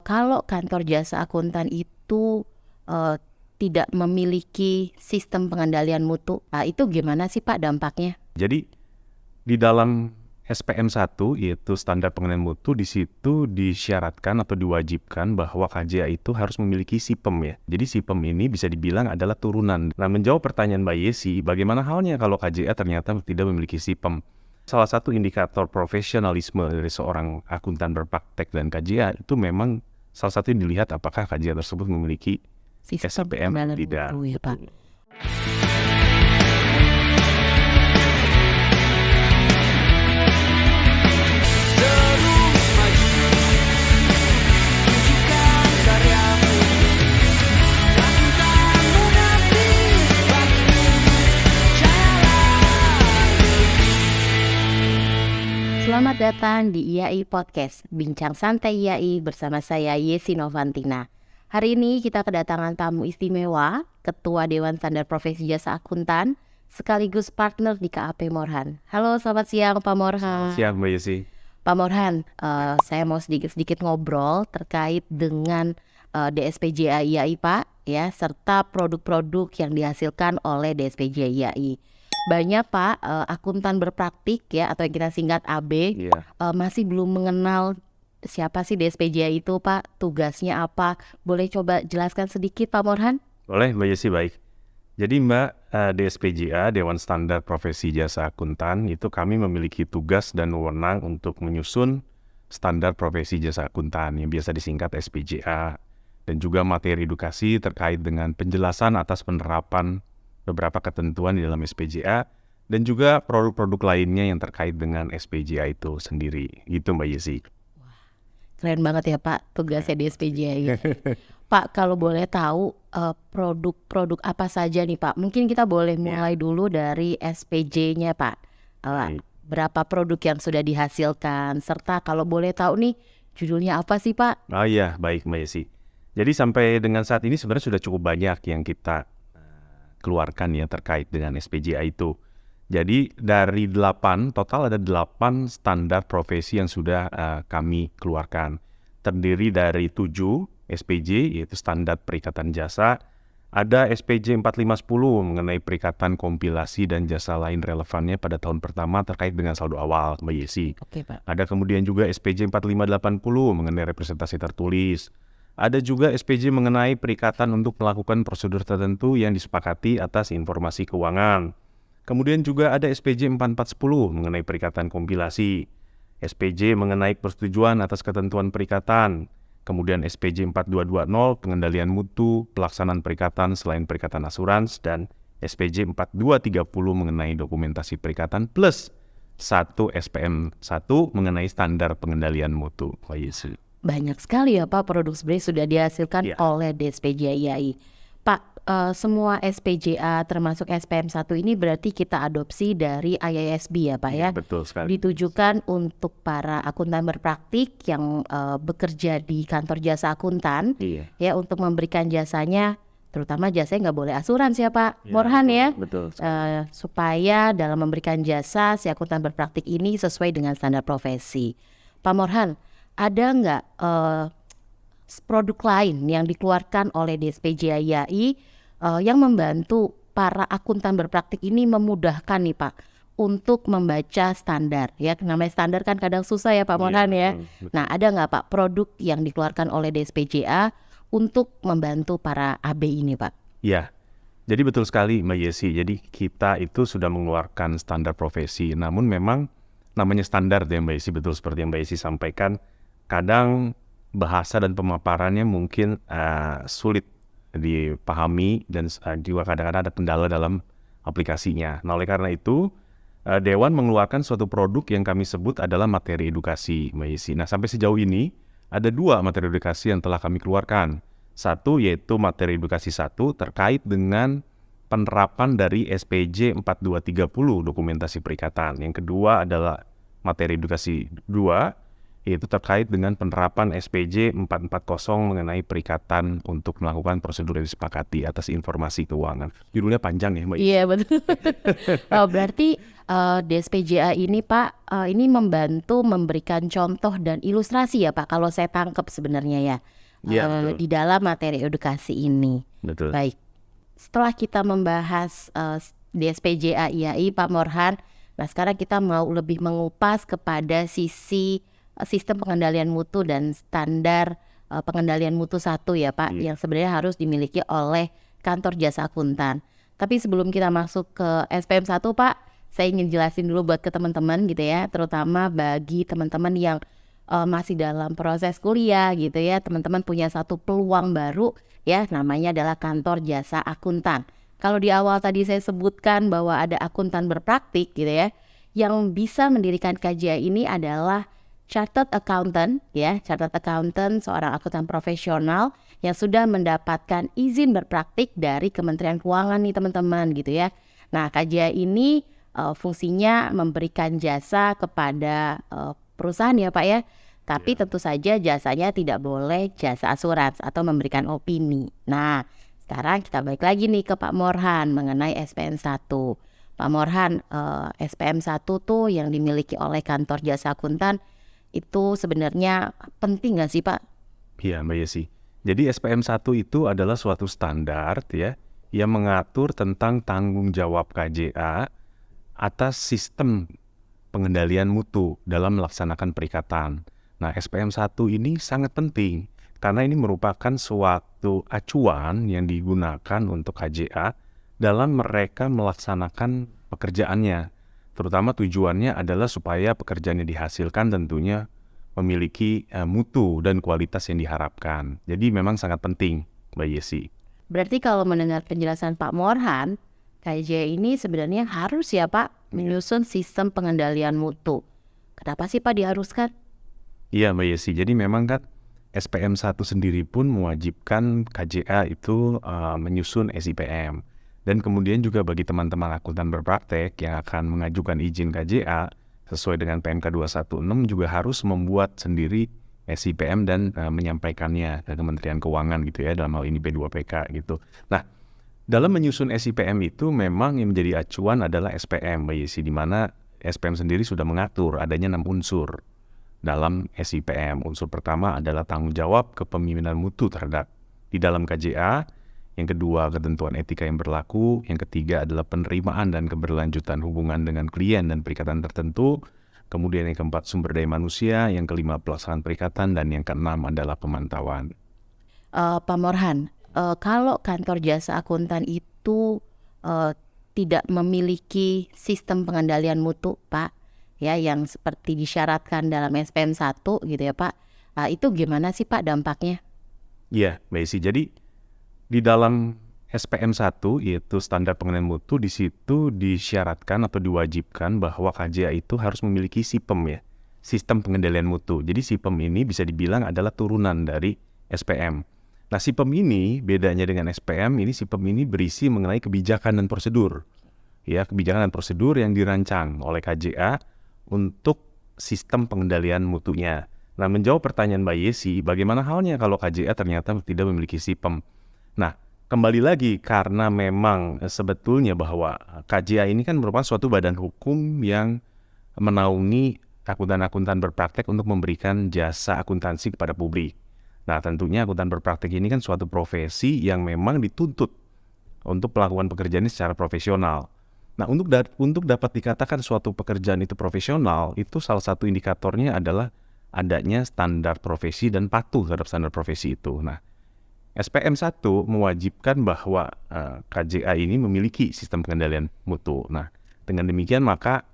kalau kantor jasa akuntan itu tidak memiliki sistem pengendalian mutu, itu gimana sih Pak dampaknya? Jadi di dalam SPM 1 yaitu standar pengendalian mutu, di situ disyaratkan atau diwajibkan bahwa KJA itu harus memiliki SIPEM ya. Jadi SIPEM ini bisa dibilang adalah turunan. Nah, menjawab pertanyaan Mbak Yesi, bagaimana halnya kalau KJA ternyata tidak memiliki SIPEM? Salah satu indikator profesionalisme dari seorang akuntan berpraktek dan KJA itu memang salah satu yang dilihat apakah KJA tersebut memiliki Sistem SPM pengendalian tidak. mutu ya Pak. Selamat datang di IAI Podcast, Bincang Santai IAI bersama saya Yesi Novantina. Hari ini kita kedatangan tamu istimewa, Ketua Dewan Standar Profesi Jasa Akuntan, sekaligus partner di KAP Morhan. Halo, selamat siang Pak Morhan. Siap Mbak Yesi. Pak Morhan, saya mau sedikit ngobrol terkait dengan DSPJA IAI Pak, ya, serta produk-produk yang dihasilkan oleh DSPJA IAI. Banyak Pak akuntan berpraktik ya atau yang kita singkat AB masih belum mengenal siapa sih DSPJA itu Pak, tugasnya apa? Boleh coba jelaskan sedikit Pak Morhan? Boleh Mbak Yesi, baik. Jadi Mbak, DSPJA, Dewan Standar Profesi Jasa Akuntan, itu kami memiliki tugas dan wewenang untuk menyusun standar profesi jasa akuntan yang biasa disingkat SPJA, dan juga materi edukasi terkait dengan penjelasan atas penerapan beberapa ketentuan di dalam SPJA, dan juga produk-produk lainnya yang terkait dengan SPJA itu sendiri. Gitu Mbak Yesi. Keren banget ya Pak tugasnya DSPJA ini. Pak, kalau boleh tahu produk-produk apa saja nih Pak? Mungkin kita boleh mulai dulu dari SPJ-nya Pak. Berapa produk yang sudah dihasilkan, serta kalau boleh tahu nih judulnya apa sih Pak? Oh iya, baik Mbak Yesi. Jadi sampai dengan saat ini sebenarnya sudah cukup banyak yang kita keluarkan ya terkait dengan SPJA itu. Jadi dari 8, total ada 8 standar profesi yang sudah kami keluarkan. Terdiri dari 7 SPJ yaitu standar perikatan jasa, ada SPJ 4510 mengenai perikatan kompilasi dan jasa lain relevannya pada tahun pertama terkait dengan saldo awal Mbak Yesi. Oke Pak. Ada kemudian juga SPJ 4580 mengenai representasi tertulis. Ada juga SPJ mengenai perikatan untuk melakukan prosedur tertentu yang disepakati atas informasi keuangan. Kemudian juga ada SPJ 4410 mengenai perikatan kompilasi. SPJ mengenai persetujuan atas ketentuan perikatan. Kemudian SPJ 4220 pengendalian mutu, pelaksanaan perikatan selain perikatan asurans, dan SPJ 4230 mengenai dokumentasi perikatan plus 1 SPM 1 mengenai standar pengendalian mutu. Banyak sekali ya Pak produk sebenarnya sudah dihasilkan oleh DSPJA IAI. Pak, semua SPJA termasuk SPM 1 ini berarti kita adopsi dari IISB ya Pak ya? Betul sekali. Ditujukan untuk para akuntan berpraktik yang bekerja di kantor jasa akuntan ya, untuk memberikan jasanya, terutama jasanya nggak boleh asuransi ya Pak Morhan ya? Betul. Supaya dalam memberikan jasa si akuntan berpraktik ini sesuai dengan standar profesi. Pak Morhan, ada nggak produk lain yang dikeluarkan oleh DSPJA IAI yang membantu para akuntan berpraktik ini memudahkan nih Pak untuk membaca standar ya? Namanya standar kan kadang susah ya Pak Morhan ya. Nah, ada nggak Pak produk yang dikeluarkan oleh DSPJA untuk membantu para AB ini Pak? Ya, jadi betul sekali Mbak Yesi. Jadi kita itu sudah mengeluarkan standar profesi, namun memang namanya standar ya Mbak Yesi, betul seperti yang Mbak Yesi sampaikan. Kadang bahasa dan pemaparannya mungkin sulit dipahami dan juga kadang-kadang ada kendala dalam aplikasinya. Nah, oleh karena itu Dewan mengeluarkan suatu produk yang kami sebut adalah materi edukasi Mbak Yesi. Nah, sampai sejauh ini ada 2 materi edukasi yang telah kami keluarkan. Satu yaitu materi edukasi 1 terkait dengan penerapan dari SPJ 4230 dokumentasi perikatan. Yang kedua adalah materi edukasi 2 yaitu terkait dengan penerapan SPJ 440 mengenai perikatan untuk melakukan prosedur yang disepakati atas informasi keuangan. Judulnya panjang ya, Mbak. Iya betul. Oh, berarti DSPJA ini Pak, ini membantu memberikan contoh dan ilustrasi ya Pak, kalau saya tangkap sebenarnya ya, Iya, betul. di dalam materi edukasi ini. Betul. Baik, setelah kita membahas DSPJA IAI Pak Morhan, nah sekarang kita mau lebih mengupas kepada sisi sistem pengendalian mutu dan standar pengendalian mutu 1 ya Pak, yang sebenarnya harus dimiliki oleh kantor jasa akuntan. Tapi sebelum kita masuk ke SPM 1 Pak, saya ingin jelasin dulu buat ke teman-teman gitu ya, terutama bagi teman-teman yang masih dalam proses kuliah gitu ya, teman-teman punya satu peluang baru ya, namanya adalah kantor jasa akuntan. Kalau di awal tadi saya sebutkan bahwa ada akuntan berpraktik gitu ya, yang bisa mendirikan KJA ini adalah chartered accountant ya, chartered accountant seorang akuntan profesional yang sudah mendapatkan izin berpraktik dari Kementerian Keuangan nih teman-teman gitu ya. Nah KJA ini fungsinya memberikan jasa kepada perusahaan ya Pak ya, tapi tentu saja jasanya tidak boleh jasa asuransi atau memberikan opini. Nah sekarang kita balik lagi nih ke Pak Morhan mengenai SPM 1. Pak Morhan, SPM 1 tuh yang dimiliki oleh kantor jasa akuntan itu sebenarnya penting nggak sih Pak? Iya, Mbak Yesi. Jadi SPM 1 itu adalah suatu standar ya yang mengatur tentang tanggung jawab KJA atas sistem pengendalian mutu dalam melaksanakan perikatan. Nah, SPM 1 ini sangat penting karena ini merupakan suatu acuan yang digunakan untuk KJA dalam mereka melaksanakan pekerjaannya. Terutama tujuannya adalah supaya pekerjaan yang dihasilkan tentunya memiliki mutu dan kualitas yang diharapkan. Jadi memang sangat penting, Mbak Yesi. Berarti kalau mendengar penjelasan Pak Morhan, KJA ini sebenarnya harus ya Pak menyusun sistem pengendalian mutu. Kenapa sih Pak diharuskan? Iya, Mbak Yesi. Jadi memang kan SPM 1 sendiri pun mewajibkan KJA itu menyusun SIPM. Dan kemudian juga bagi teman-teman akuntan berpraktek yang akan mengajukan izin KJA sesuai dengan PMK 216 juga harus membuat sendiri SIPM dan menyampaikannya ke Kementerian Keuangan gitu ya, dalam hal ini P2PK gitu. Nah, dalam menyusun SIPM itu memang yang menjadi acuan adalah SPM, Mbak Yesi, di mana SPM sendiri sudah mengatur adanya 6 unsur dalam SIPM. Unsur pertama adalah tanggung jawab kepemimpinan mutu terhadap di dalam KJA. Yang kedua, ketentuan etika yang berlaku. Yang ketiga adalah penerimaan dan keberlanjutan hubungan dengan klien dan perikatan tertentu. Kemudian yang keempat, sumber daya manusia. Yang kelima, pelaksanaan perikatan. Dan yang keenam adalah pemantauan. Pak Morhan, kalau kantor jasa akuntan itu tidak memiliki sistem pengendalian mutu Pak, ya yang seperti disyaratkan dalam SPM 1 gitu ya Pak, itu gimana sih Pak dampaknya? Iya, Mbak Isi. Jadi di dalam SPM 1 yaitu standar pengendalian mutu, di situ disyaratkan atau diwajibkan bahwa KJA itu harus memiliki SIPEM ya, sistem pengendalian mutu. Jadi SIPEM ini bisa dibilang adalah turunan dari SPM. Nah, SIPEM ini bedanya dengan SPM, ini SIPEM ini berisi mengenai kebijakan dan prosedur. Ya, kebijakan dan prosedur yang dirancang oleh KJA untuk sistem pengendalian mutunya. Nah, menjawab pertanyaan Mbak Yesi, bagaimana halnya kalau KJA ternyata tidak memiliki SIPEM? Nah, kembali lagi karena memang sebetulnya bahwa KJA ini kan merupakan suatu badan hukum yang menaungi akuntan-akuntan berpraktek untuk memberikan jasa akuntansi kepada publik. Nah, tentunya akuntan berpraktek ini kan suatu profesi yang memang dituntut untuk melakukan pekerjaan ini secara profesional. Nah, untuk dapat dikatakan suatu pekerjaan itu profesional, itu salah satu indikatornya adalah adanya standar profesi dan patuh terhadap standar profesi itu. Nah, SPM 1 mewajibkan bahwa KJA ini memiliki sistem pengendalian mutu. Nah, dengan demikian maka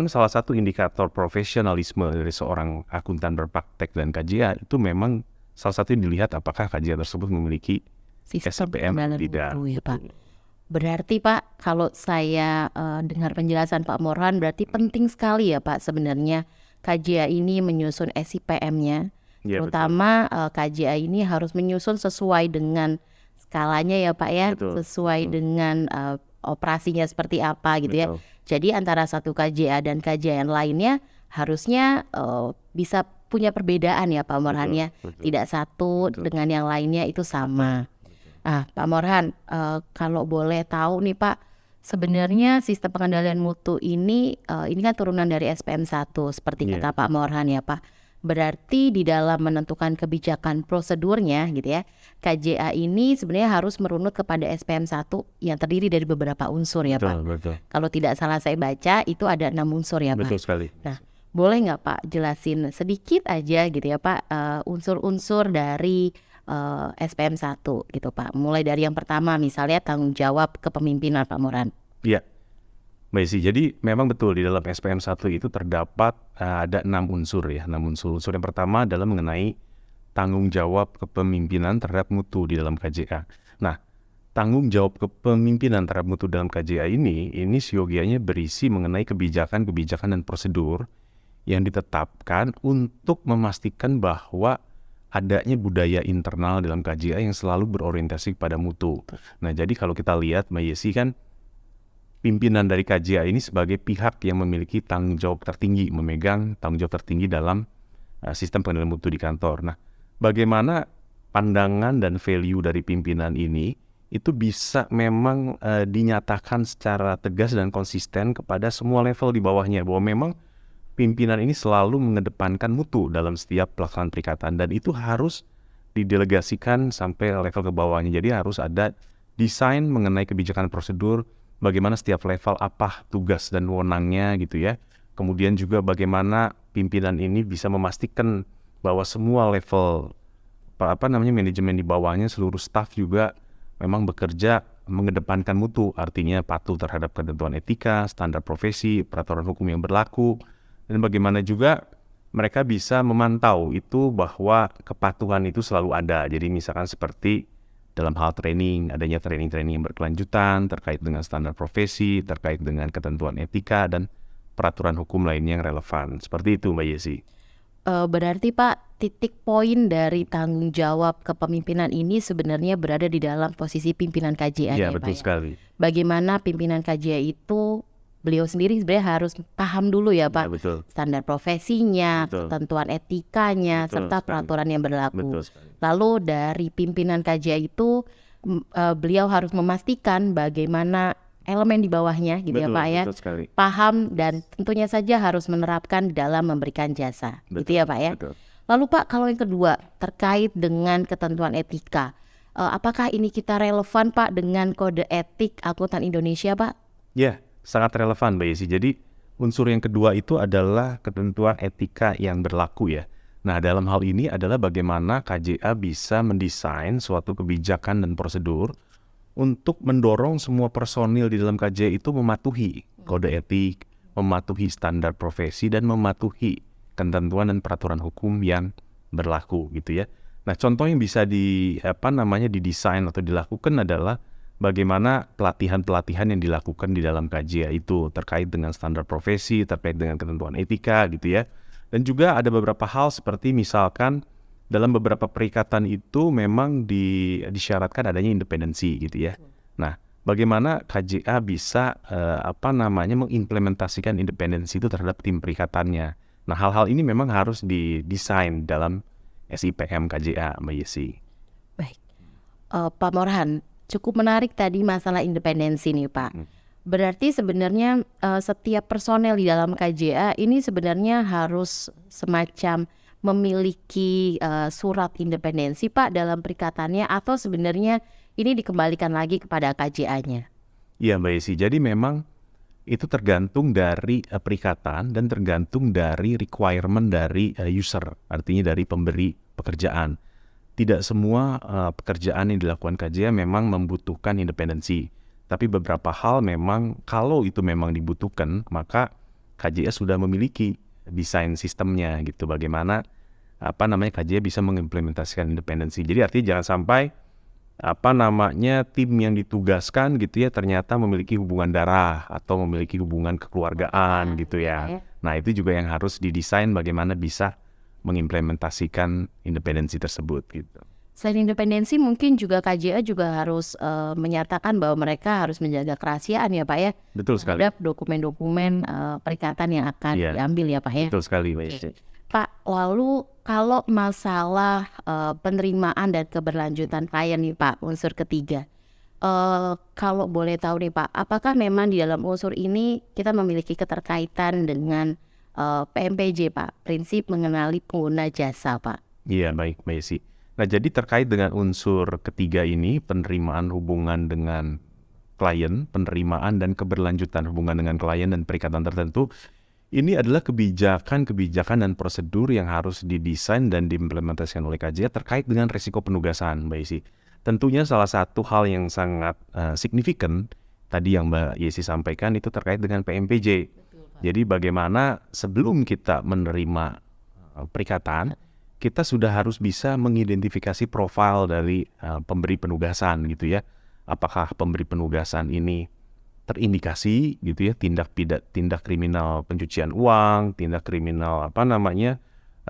salah satu indikator profesionalisme dari seorang akuntan berpraktek dan KJA itu memang salah satu yang dilihat apakah KJA tersebut memiliki Sistem SPM pengendalian tidak. mutu ya Pak. Berarti Pak, kalau saya dengar penjelasan Pak Morhan, berarti penting sekali ya Pak sebenarnya KJA ini menyusun SIPM-nya. Ya, Terutama KJA ini harus menyusun sesuai dengan skalanya ya Pak ya, Betul. sesuai dengan operasinya seperti apa gitu ya. Betul. Jadi antara satu KJA dan KJA yang lainnya harusnya bisa punya perbedaan ya Pak Morhan ya. Betul. Tidak satu dengan yang lainnya itu sama. Pak Morhan, kalau boleh tahu nih Pak, sebenarnya sistem pengendalian mutu ini kan turunan dari SPM 1 seperti Iya. kata Pak Morhan ya Pak. Berarti di dalam menentukan kebijakan prosedurnya gitu ya, KJA ini sebenarnya harus merunut kepada SPM 1 yang terdiri dari beberapa unsur ya Pak. Betul. Kalau tidak salah saya baca itu ada 6 unsur ya Pak. Betul sekali. Nah, boleh nggak Pak jelasin sedikit aja gitu ya Pak, unsur-unsur dari SPM 1 gitu Pak. Mulai dari yang pertama misalnya tanggung jawab kepemimpinan Pak Morhan. Iya, Mbak Isi. Jadi memang betul di dalam SPM 1 itu terdapat ada 6 unsur ya. 6 unsur. Unsur yang pertama adalah mengenai tanggung jawab kepemimpinan terhadap mutu di dalam KJA. Nah, tanggung jawab kepemimpinan terhadap mutu dalam KJA ini siogianya berisi mengenai kebijakan-kebijakan dan prosedur yang ditetapkan untuk memastikan bahwa adanya budaya internal dalam KJA yang selalu berorientasi pada mutu. Nah, jadi kalau kita lihat Mbak Yesi kan pimpinan dari KJA ini sebagai pihak yang memiliki tanggung jawab tertinggi, memegang tanggung jawab tertinggi dalam sistem pengendalian mutu di kantor. Nah, bagaimana pandangan dan value dari pimpinan ini itu bisa memang dinyatakan secara tegas dan konsisten kepada semua level di bawahnya, bahwa memang pimpinan ini selalu mengedepankan mutu dalam setiap pelaksanaan perikatan, dan itu harus didelegasikan sampai level ke bawahnya. Jadi harus ada desain mengenai kebijakan prosedur, bagaimana setiap level apa tugas dan wewenangnya gitu ya. Kemudian juga bagaimana pimpinan ini bisa memastikan bahwa semua level manajemen di bawahnya, seluruh staf juga memang bekerja mengedepankan mutu, artinya patuh terhadap ketentuan etika, standar profesi, peraturan hukum yang berlaku, dan bagaimana juga mereka bisa memantau itu bahwa kepatuhan itu selalu ada. Jadi misalkan seperti dalam hal training, adanya training-training yang berkelanjutan terkait dengan standar profesi, terkait dengan ketentuan etika dan peraturan hukum lainnya yang relevan. Seperti itu Mbak Yesi. Berarti Pak, titik poin dari tanggung jawab kepemimpinan ini sebenarnya berada di dalam posisi pimpinan KJA Iya, ya betul Pak ya. sekali. Bagaimana pimpinan KJA itu beliau sendiri sebenarnya harus paham dulu ya Pak, Ya, betul. standar profesinya, Betul. ketentuan etikanya, Betul serta sekali. peraturan yang berlaku. Betul sekali. Lalu dari pimpinan KJA itu beliau harus memastikan bagaimana elemen di bawahnya gitu ya Betul, Pak ya, betul sekali. paham dan tentunya saja harus menerapkan dalam memberikan jasa. Gitu ya Pak ya. Betul. Lalu Pak, kalau yang kedua terkait dengan ketentuan etika, apakah ini kita relevan Pak dengan kode etik akuntan Indonesia Pak? Ya, sangat relevan Mbak Yesi. Jadi unsur yang kedua itu adalah ketentuan etika yang berlaku ya. Nah, dalam hal ini adalah bagaimana KJA bisa mendesain suatu kebijakan dan prosedur untuk mendorong semua personil di dalam KJA itu mematuhi kode etik, mematuhi standar profesi, dan mematuhi ketentuan dan peraturan hukum yang berlaku gitu ya. Nah, contoh yang bisa didesain atau dilakukan adalah bagaimana pelatihan-pelatihan yang dilakukan di dalam KJA itu terkait dengan standar profesi, terkait dengan ketentuan etika gitu ya. Dan juga ada beberapa hal seperti misalkan dalam beberapa perikatan itu memang disyaratkan adanya independensi gitu ya. Nah, bagaimana KJA bisa mengimplementasikan independensi itu terhadap tim perikatannya. Nah, hal-hal ini memang harus didesain dalam SIPM KJA, Mbak Yesi. Baik, Pak Morhan, cukup menarik tadi masalah independensi nih Pak. Berarti sebenarnya setiap personel di dalam KJA ini sebenarnya harus semacam memiliki surat independensi Pak dalam perikatannya, atau sebenarnya ini dikembalikan lagi kepada KJA-nya? Iya Mbak Yesi, jadi memang itu tergantung dari perikatan dan tergantung dari requirement dari user, artinya dari pemberi pekerjaan. Tidak semua pekerjaan yang dilakukan KJA memang membutuhkan independensi, tapi beberapa hal memang kalau itu memang dibutuhkan, maka KJA sudah memiliki desain sistemnya gitu, bagaimana KJA bisa mengimplementasikan independensi. Jadi artinya jangan sampai tim yang ditugaskan gitu ya ternyata memiliki hubungan darah atau memiliki hubungan kekeluargaan gitu ya. Nah, itu juga yang harus didesain bagaimana bisa mengimplementasikan independensi tersebut gitu. Selain independensi mungkin juga KJA juga harus menyatakan bahwa mereka harus menjaga kerahasiaan ya Pak ya, Betul sekali. terhadap dokumen-dokumen perikatan yang akan Iya. diambil ya Pak ya. Betul sekali, Mbak Yesi. Pak, lalu kalau masalah penerimaan dan keberlanjutan klien nih Pak, unsur ketiga. Kalau boleh tahu nih Pak, apakah memang di dalam unsur ini kita memiliki keterkaitan dengan PMPJ Pak, prinsip mengenali pengguna jasa Pak? Iya, baik, Mbak Yesi. Nah, jadi terkait dengan unsur ketiga ini, penerimaan hubungan dengan klien, penerimaan dan keberlanjutan hubungan dengan klien dan perikatan tertentu, ini adalah kebijakan dan prosedur yang harus didesain dan diimplementasikan oleh KJA terkait dengan risiko penugasan, Mbak Yesi. Tentunya salah satu hal yang sangat signifikan tadi yang Mbak Yesi sampaikan itu terkait dengan PMPJ. Jadi bagaimana sebelum kita menerima perikatan, kita sudah harus bisa mengidentifikasi profil dari pemberi penugasan gitu ya. Apakah pemberi penugasan ini terindikasi gitu ya tindak kriminal pencucian uang, tindak kriminal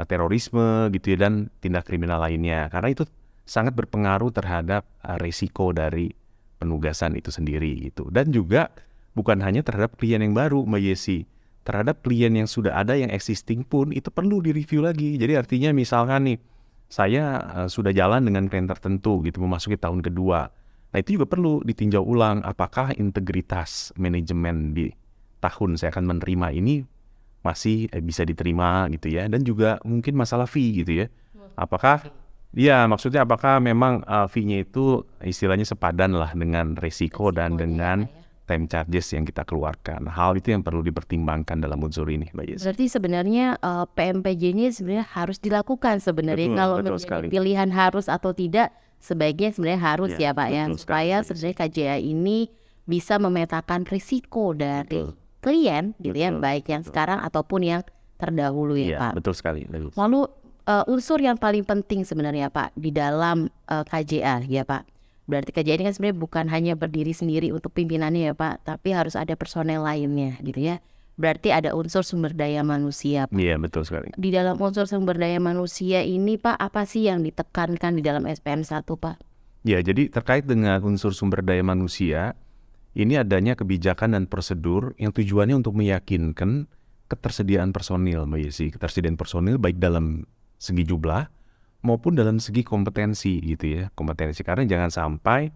terorisme gitu ya, dan tindak kriminal lainnya. Karena itu sangat berpengaruh terhadap risiko dari penugasan itu sendiri gitu. Dan juga bukan hanya terhadap klien yang baru, Mbak Yesi, terhadap klien yang sudah ada yang existing pun itu perlu direview lagi. Jadi artinya misalkan nih saya sudah jalan dengan klien tertentu gitu memasuki tahun kedua. Nah itu juga perlu ditinjau ulang apakah integritas manajemen di tahun saya akan menerima ini masih bisa diterima gitu ya. Dan juga mungkin masalah fee gitu ya. Apakah maksudnya apakah memang fee-nya itu istilahnya sepadan lah dengan risiko dan dengan time charges yang kita keluarkan. Hal itu yang perlu dipertimbangkan dalam unsur ini, Mbak Yesi. Berarti sebenarnya PMPJ ini sebenarnya harus dilakukan sebenarnya. Kalau menjadi pilihan harus atau tidak, sebaiknya sebenarnya harus ya Pak ya, supaya sebenarnya KJA ini bisa memetakan risiko dari klien gitu ya, baik yang sekarang ataupun yang terdahulu ya Pak. Betul sekali. Lalu unsur yang paling penting sebenarnya Pak di dalam KJA ya Pak. Berarti KJA ini kan sebenarnya bukan hanya berdiri sendiri untuk pimpinannya ya Pak, tapi harus ada personel lainnya gitu ya. Berarti ada unsur sumber daya manusia Pak. Iya, betul sekali. Di dalam unsur sumber daya manusia ini Pak, apa sih yang ditekankan di dalam SPM 1 Pak? Ya, jadi terkait dengan unsur sumber daya manusia, ini adanya kebijakan dan prosedur yang tujuannya untuk meyakinkan ketersediaan personil, Mbak Yesi. Ketersediaan personil baik dalam segi jumlah maupun dalam segi kompetensi gitu ya. Kompetensi, karena jangan sampai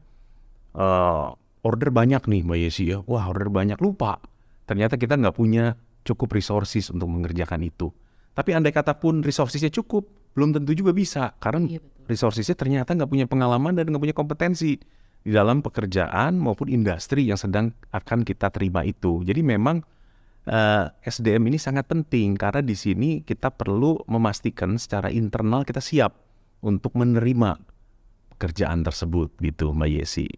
order banyak nih Mbak Yesi ya. Wah, order banyak, lupa. Ternyata kita nggak punya cukup resources untuk mengerjakan itu. Tapi andai kata pun resourcesnya cukup, belum tentu juga bisa. Karena resourcesnya ternyata nggak punya pengalaman dan nggak punya kompetensi di dalam pekerjaan maupun industri yang sedang akan kita terima itu. Jadi memang SDM ini sangat penting karena di sini kita perlu memastikan secara internal kita siap untuk menerima pekerjaan tersebut gitu, Mbak Yesi.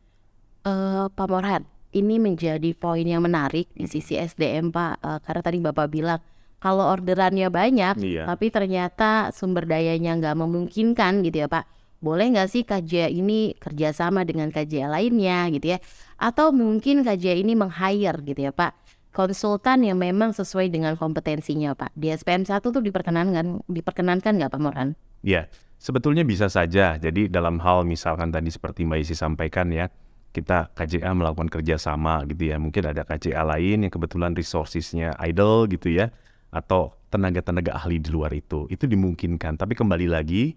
Pak Morhan, ini menjadi poin yang menarik di sisi SDM Pak, karena tadi Bapak bilang kalau orderannya banyak, tapi ternyata sumber dayanya nggak memungkinkan gitu ya Pak. Boleh nggak sih KJA ini kerjasama dengan KJA lainnya gitu ya? Atau mungkin KJA ini meng-hire gitu ya Pak, konsultan yang memang sesuai dengan kompetensinya Pak. Di SPM 1 tuh diperkenankan nggak Pak Morhan? Ya, sebetulnya bisa saja. Jadi dalam hal misalkan tadi seperti Mbak Isi sampaikan ya, kita KJA melakukan kerjasama gitu ya. Mungkin ada KJA lain yang kebetulan resourcesnya idle gitu ya, atau tenaga-tenaga ahli di luar itu dimungkinkan. Tapi kembali lagi,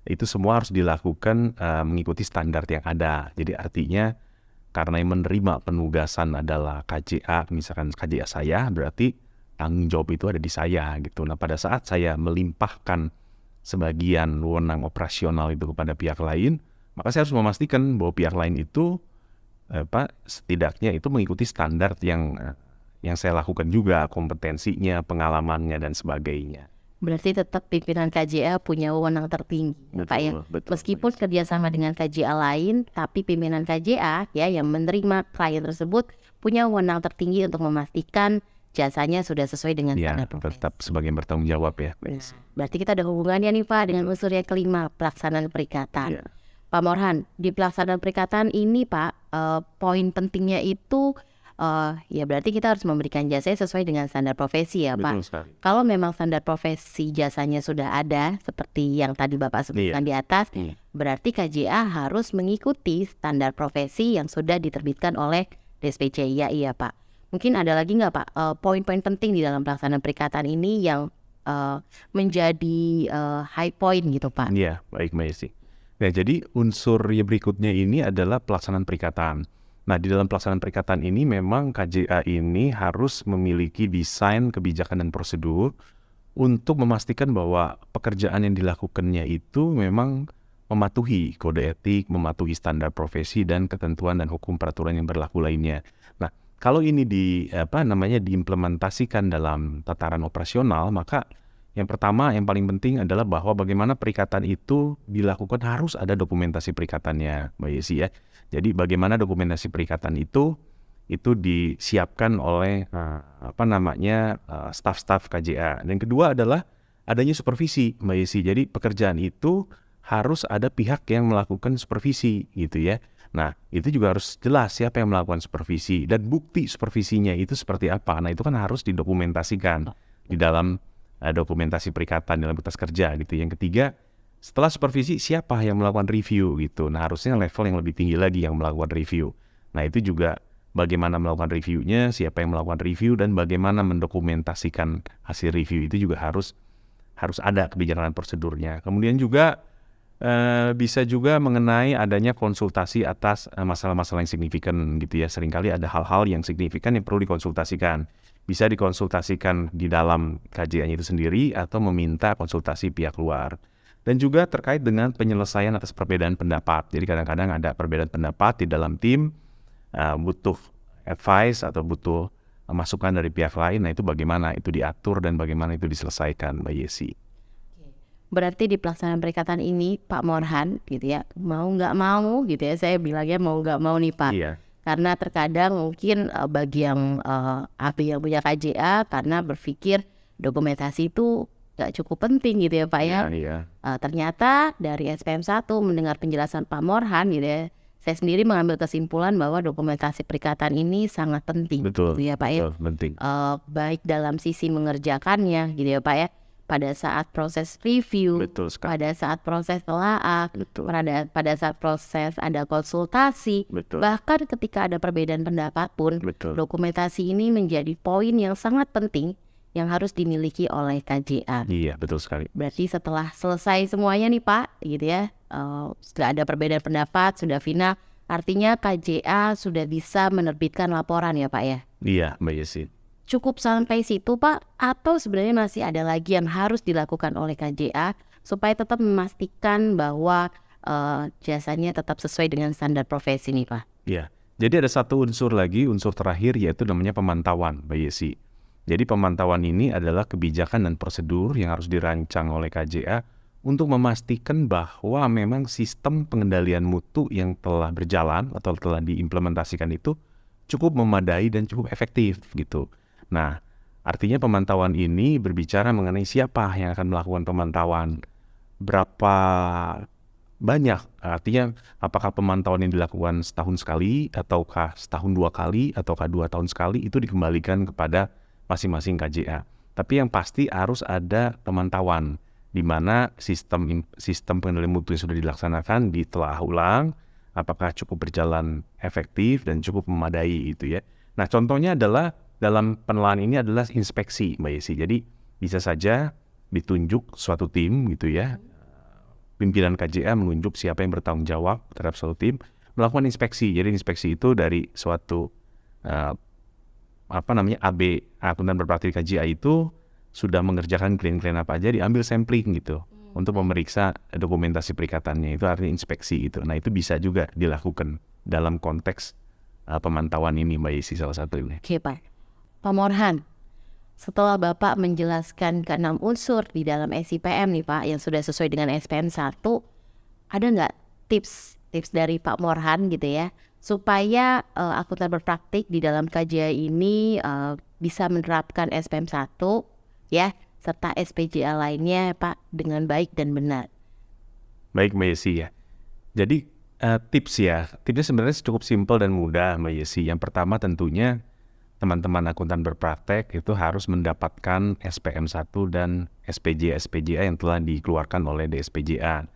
itu semua harus dilakukan mengikuti standar yang ada. Jadi artinya karena yang menerima penugasan adalah KJA, misalkan KJA saya, berarti tanggung jawab itu ada di saya gitu. Nah pada saat saya melimpahkan sebagian wewenang operasional itu kepada pihak lain, maka saya harus memastikan bahwa pihak lain itu setidaknya itu mengikuti standar yang saya lakukan juga, kompetensinya, pengalamannya dan sebagainya. Berarti tetap pimpinan KJA punya wewenang tertinggi, Pak ya. Meskipun kerjasama dengan KJA lain, tapi pimpinan KJA ya yang menerima klien tersebut punya wewenang tertinggi untuk memastikan jasanya sudah sesuai dengan standar profesi. Tetap sebagai bertanggung jawab ya. Berarti kita ada hubungannya nih Pak dengan unsur yang kelima, pelaksanaan perikatan. Pak Morhan, di pelaksanaan perikatan ini Pak, poin pentingnya itu Ya berarti kita harus memberikan jasanya sesuai dengan standar profesi ya Pak. Betul sekali. Kalau memang standar profesi jasanya sudah ada seperti yang tadi Bapak sebutkan di atas, berarti KJA harus mengikuti standar profesi yang sudah diterbitkan oleh DSPC. Iya Pak. Mungkin ada lagi nggak Pak poin-poin penting di dalam pelaksanaan perikatan ini yang menjadi high point gitu Pak? Iya, baik Mbak Yesi. Nah, jadi unsur berikutnya ini adalah pelaksanaan perikatan. Nah, di dalam pelaksanaan perikatan ini memang KJA ini harus memiliki desain kebijakan dan prosedur untuk memastikan bahwa pekerjaan yang dilakukannya itu memang mematuhi kode etik, mematuhi standar profesi dan ketentuan dan hukum peraturan yang berlaku lainnya. Nah, kalau ini diimplementasikan dalam tataran operasional, maka yang pertama, yang paling penting adalah bahwa bagaimana perikatan itu dilakukan harus ada dokumentasi perikatannya, Mbak Yesi ya. Jadi bagaimana dokumentasi perikatan itu disiapkan oleh staf-staf KJA. Dan kedua adalah adanya supervisi, Mbak Yesi. Jadi pekerjaan itu harus ada pihak yang melakukan supervisi gitu ya. Nah, itu juga harus jelas siapa yang melakukan supervisi dan bukti supervisinya itu seperti apa. Nah, itu kan harus didokumentasikan di dalam dokumentasi perikatan dalam kertas kerja gitu. Yang ketiga, setelah supervisi siapa yang melakukan review gitu. Nah, harusnya level yang lebih tinggi lagi yang melakukan review. Nah, itu juga bagaimana melakukan reviewnya, siapa yang melakukan review, dan bagaimana mendokumentasikan hasil review itu juga harus ada kebijakan prosedurnya. Kemudian juga bisa juga mengenai adanya konsultasi atas masalah-masalah yang signifikan gitu ya. Seringkali ada hal-hal yang signifikan yang perlu dikonsultasikan. Bisa dikonsultasikan di dalam KJA-nya itu sendiri atau meminta konsultasi pihak luar. Dan juga terkait dengan penyelesaian atas perbedaan pendapat. Jadi kadang-kadang ada perbedaan pendapat di dalam tim, butuh advice atau butuh masukan dari pihak lain. Nah, itu bagaimana itu diatur dan bagaimana itu diselesaikan, Mbak Yesi. Berarti di pelaksanaan perikatan ini Pak Morhan gitu ya, mau nggak mau gitu ya, saya bilangnya mau nggak mau nih Pak. Iya. Karena terkadang mungkin bagi yang ahli yang punya KJA karena berpikir dokumentasi itu gak cukup penting gitu ya Pak ya. Iya. Ternyata dari SPM 1 mendengar penjelasan Pak Morhan gitu ya, saya sendiri mengambil kesimpulan bahwa dokumentasi perikatan ini sangat penting. Betul. Gitu ya Pak ya. Betul, penting. Baik dalam sisi mengerjakannya gitu ya Pak ya. Pada saat proses review, Betul sekali. pada saat proses telaah, Betul. pada saat proses ada konsultasi, Betul. bahkan ketika ada perbedaan pendapat pun, Betul. dokumentasi ini menjadi poin yang sangat penting yang harus dimiliki oleh KJA. Iya, betul sekali. Berarti setelah selesai semuanya nih Pak, gitu ya, sudah ada perbedaan pendapat, sudah final, artinya KJA sudah bisa menerbitkan laporan ya Pak ya? Iya, Mbak Yesi. Cukup sampai situ Pak, atau sebenarnya masih ada lagi yang harus dilakukan oleh KJA supaya tetap memastikan bahwa jasanya tetap sesuai dengan standar profesi nih Pak? Iya, jadi ada satu unsur lagi, unsur terakhir yaitu namanya pemantauan, Mbak Yesi. Jadi pemantauan ini adalah kebijakan dan prosedur yang harus dirancang oleh KJA untuk memastikan bahwa memang sistem pengendalian mutu yang telah berjalan atau telah diimplementasikan itu cukup memadai dan cukup efektif gitu. Nah, artinya pemantauan ini berbicara mengenai siapa yang akan melakukan pemantauan, berapa banyak, artinya apakah pemantauan yang dilakukan setahun sekali, ataukah setahun 2 kali, ataukah 2 tahun sekali, itu dikembalikan kepada masing-masing KJA. Tapi yang pasti harus ada pemantauan, di mana sistem pengendalian mutu yang sudah dilaksanakan ditelaah ulang, apakah cukup berjalan efektif dan cukup memadai itu ya. Nah, contohnya adalah dalam penelaahan ini adalah inspeksi, Mbak Yesi. Jadi bisa saja ditunjuk suatu tim gitu ya. Pimpinan KJA menunjuk siapa yang bertanggung jawab terhadap suatu tim melakukan inspeksi. Jadi inspeksi itu dari suatu AB akuntan berpraktik KJA itu sudah mengerjakan klien-klien apa aja, diambil sampling gitu untuk memeriksa dokumentasi perikatannya. Itu artinya inspeksi itu. Nah, itu bisa juga dilakukan dalam konteks pemantauan ini, Mbak Yesi, salah satu ini. Oke Pak. Pak Morhan, setelah Bapak menjelaskan ke-6 unsur di dalam SIPM nih Pak yang sudah sesuai dengan SPM 1, ada nggak tips dari Pak Morhan gitu ya supaya akuntan berpraktik di dalam KJA ini bisa menerapkan SPM 1 ya serta SPJA lainnya Pak dengan baik dan benar? Baik Mbak Yesi ya. Jadi Tipsnya sebenarnya cukup simpel dan mudah Mbak Yesi. Yang pertama tentunya teman-teman akuntan berpraktek itu harus mendapatkan SPM 1 dan SPJ-SPJA yang telah dikeluarkan oleh DSPJA.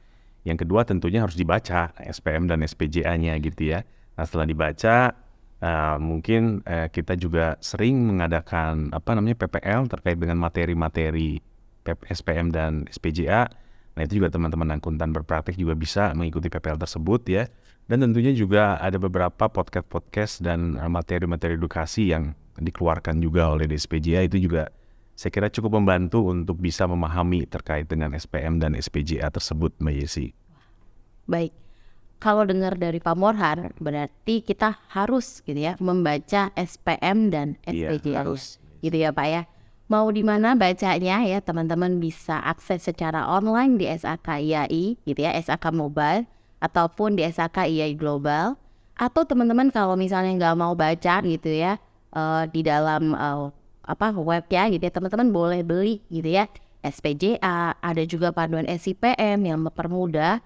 Yang kedua tentunya harus dibaca SPM dan SPJA-nya gitu ya. Nah setelah dibaca mungkin kita juga sering mengadakan PPL terkait dengan materi-materi SPM dan SPJA. Nah itu juga teman-teman akuntan berpraktek juga bisa mengikuti PPL tersebut ya. Dan tentunya juga ada beberapa podcast dan materi-materi edukasi yang dikeluarkan juga oleh DSPJA. Itu juga saya kira cukup membantu untuk bisa memahami terkait dengan SPM dan SPJA tersebut Mbak Yesi. Baik, kalau dengar dari Pak Morhan berarti kita harus gitu ya membaca SPM dan SPJA gitu ya Pak ya. Mau di mana bacanya ya, teman-teman bisa akses secara online di SAK IAI gitu ya, SAK Mobile ataupun di SAK IAI Global. Atau teman-teman kalau misalnya nggak mau baca gitu ya di dalam webnya gitu ya, teman-teman boleh beli gitu ya SPJA. Ada juga panduan SIPM yang mempermudah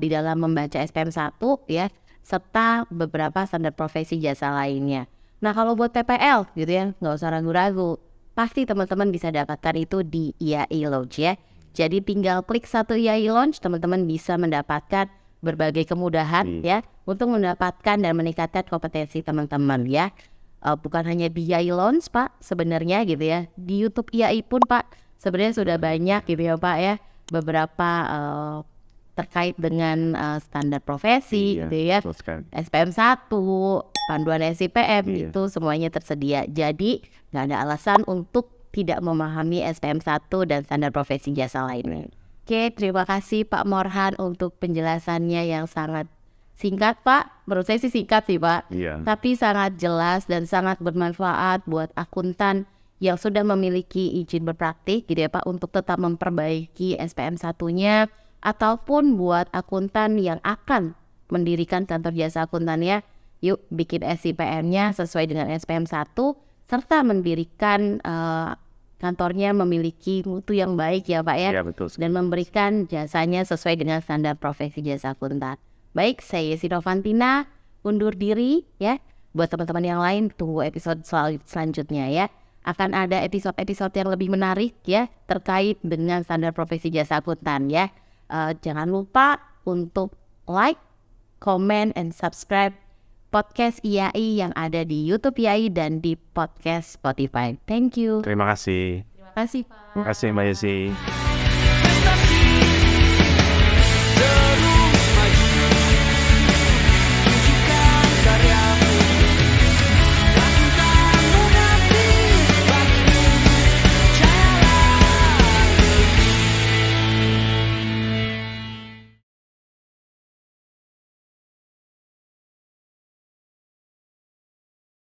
di dalam membaca SPM 1 ya, serta beberapa standar profesi jasa lainnya. Nah kalau buat PPL gitu ya, nggak usah ragu-ragu. Pasti teman-teman bisa dapatkan itu di IAI Lounge ya. Jadi tinggal klik satu IAI Lounge, teman-teman bisa mendapatkan berbagai kemudahan ya untuk mendapatkan dan meningkatkan kompetensi teman-teman ya. Bukan hanya di IAI Lounge Pak sebenarnya gitu ya. Di YouTube IAI pun Pak sebenarnya sudah banyak gitu ya Pak ya. Beberapa terkait dengan standar profesi gitu ya. SPM 1, panduan SIPM itu semuanya tersedia. Jadi nggak ada alasan untuk tidak memahami SPM 1 dan standar profesi jasa lainnya. Oke, terima kasih Pak Morhan untuk penjelasannya yang sangat singkat Pak. Menurut saya sih singkat sih Pak, tapi sangat jelas dan sangat bermanfaat buat akuntan yang sudah memiliki izin berpraktik gitu ya Pak, untuk tetap memperbaiki SPM 1-nya, ataupun buat akuntan yang akan mendirikan kantor jasa akuntannya, yuk bikin SIPM-nya sesuai dengan SPM 1, serta mendirikan kantornya memiliki mutu yang baik ya Pak ya, Betul. dan memberikan jasanya sesuai dengan standar profesi jasa akuntan. Baik, saya Yesi Novantina undur diri ya. Buat teman-teman yang lain tunggu episode selanjutnya ya. Akan ada episode-episode yang lebih menarik ya terkait dengan standar profesi jasa akuntan ya. Jangan lupa untuk like, comment, and subscribe podcast IAI yang ada di YouTube IAI dan di podcast Spotify. Thank you. Terima kasih. Terima kasih Pak. Terima kasih Mbak Yesi.